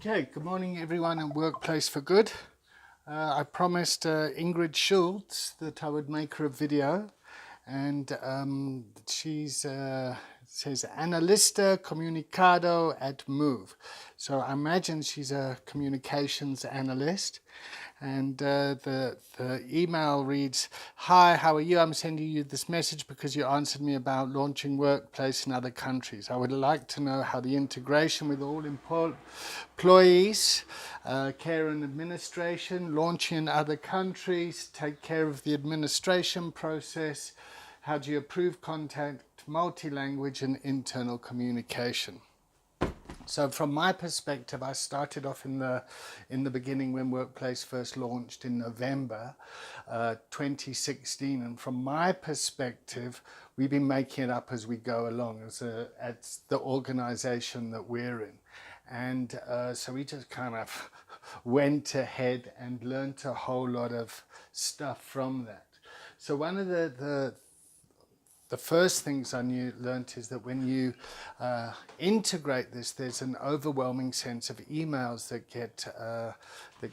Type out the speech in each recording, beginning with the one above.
Okay, good morning everyone in Workplace for Good. I promised Ingrid Schultz that I would make her a video, and she's says Analista Comunicado at Moove. So I imagine she's a communications analyst. And the email reads, "Hi, how are you? I'm sending you this message because you answered me about launching Workplace in other countries. I would like to know how the integration with all employees, care and administration, launching in other countries, take care of the administration process. How do you approve content, multi-language and internal communication?" So from my perspective, I started off in the beginning when Workplace first launched in November 2016, and from my perspective, we've been making it up as we go along as the organization that we're in. And so we just kind of went ahead and learned a whole lot of stuff from that. So one of the first things I learned is that when you integrate this, there's an overwhelming sense of emails that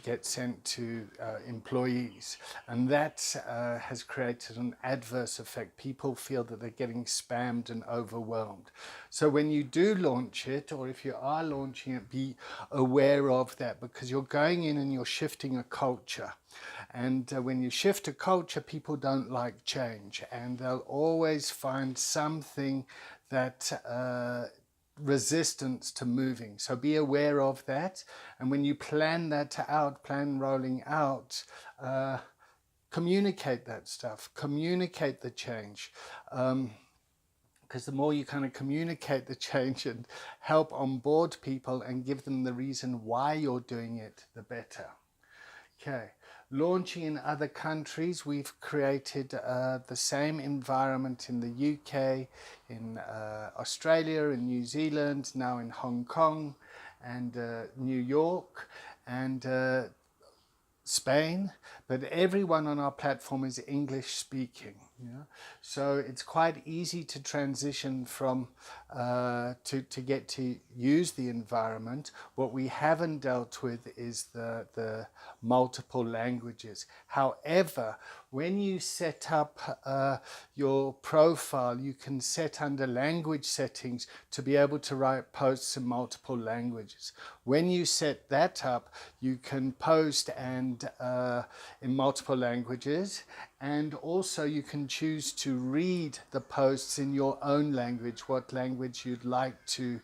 get sent to employees, and that has created an adverse effect. People feel that they're getting spammed and overwhelmed. So when you do launch it, or if you are launching it, be aware of that, because you're going in and you're shifting a culture. And when you shift a culture, people don't like change, and they'll always find something that resistance to moving. So be aware of that. And when you plan that out, plan rolling out, communicate that stuff, communicate the change. Because the more you kind of communicate the change and help onboard people and give them the reason why you're doing it, the better. Okay. Launching in other countries, we've created the same environment in the UK, in Australia, in New Zealand, now in Hong Kong and New York and Spain, but everyone on our platform is English speaking. Yeah? So it's quite easy to transition from to get to use the environment. What we haven't dealt with is the multiple languages. However, when you set up your profile, you can set under language settings to be able to write posts in multiple languages. When you set that up, you can post and in multiple languages, and also you can choose to read the posts in your own language, what language you'd like to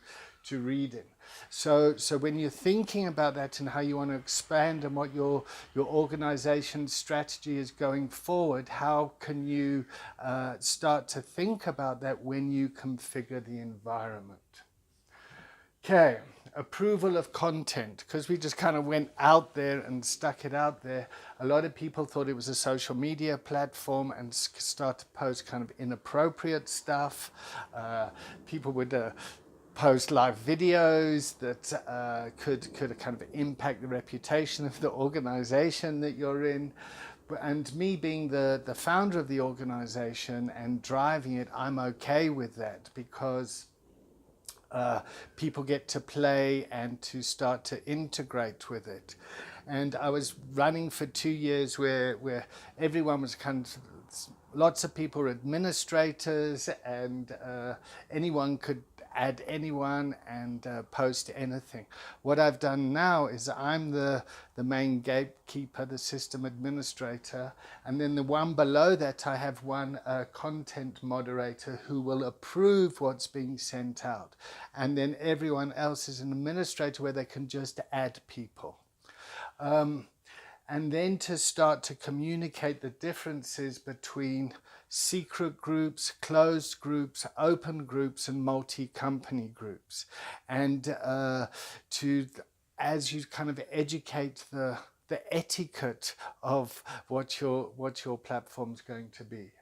read in. So when you're thinking about that and how you want to expand and what your organization's strategy is going forward, how can you start to think about that when you configure the environment? Okay, approval of content, because we just kind of went out there and stuck it out there. A lot of people thought it was a social media platform and start to post kind of inappropriate stuff. People would post live videos that could kind of impact the reputation of the organization that you're in. And me being the founder of the organization and driving it, I'm okay with that, because people get to play and to start to integrate with it. And I was running for 2 years where everyone was kind of, lots of people were administrators, and anyone could add anyone and post anything. What I've done now is I'm the main gatekeeper, the system administrator, and then the one below that I have one content moderator who will approve what's being sent out, and then everyone else is an administrator where they can just add people. And then to start to communicate the differences between secret groups, closed groups, open groups, and multi-company groups. And as you kind of educate the etiquette of what your platform's going to be.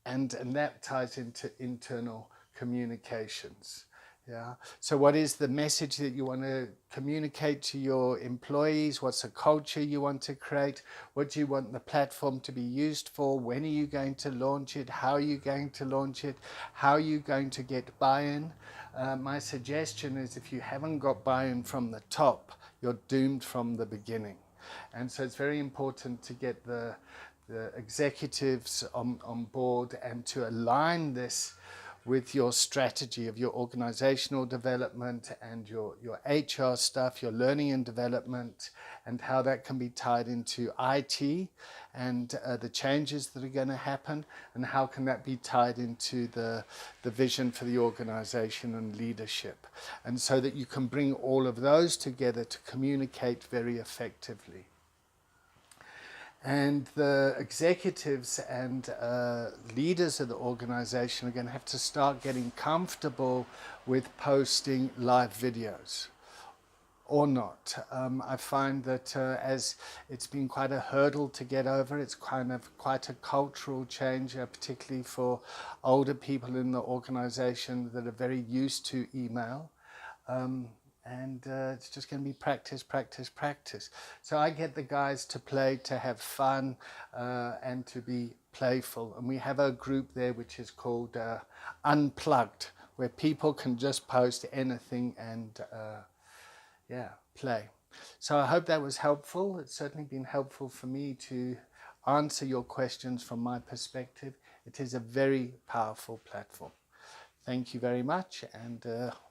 And that ties into internal communications. Yeah. So what is the message that you want to communicate to your employees? What's the culture you want to create? What do you want the platform to be used for? When are you going to launch it? How are you going to launch it? How are you going to get buy-in? my suggestion is if you haven't got buy-in from the top, you're doomed from the beginning. And so it's very important to get the executives on board and to align this with your strategy of your organizational development and your HR stuff, your learning and development, and how that can be tied into IT and the changes that are going to happen, and how can that be tied into the vision for the organization and leadership. And so that you can bring all of those together to communicate very effectively. And the executives and leaders of the organization are going to have to start getting comfortable with posting live videos or not. I find that as it's been quite a hurdle to get over, it's kind of quite a cultural change, particularly for older people in the organization that are very used to email. And it's just going to be practice, practice, practice. So I get the guys to play, to have fun, and to be playful. And we have a group there which is called Unplugged, where people can just post anything and play. So I hope that was helpful. It's certainly been helpful for me to answer your questions from my perspective. It is a very powerful platform. Thank you very much, and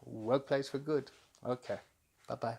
workplace for good. Okay, bye-bye.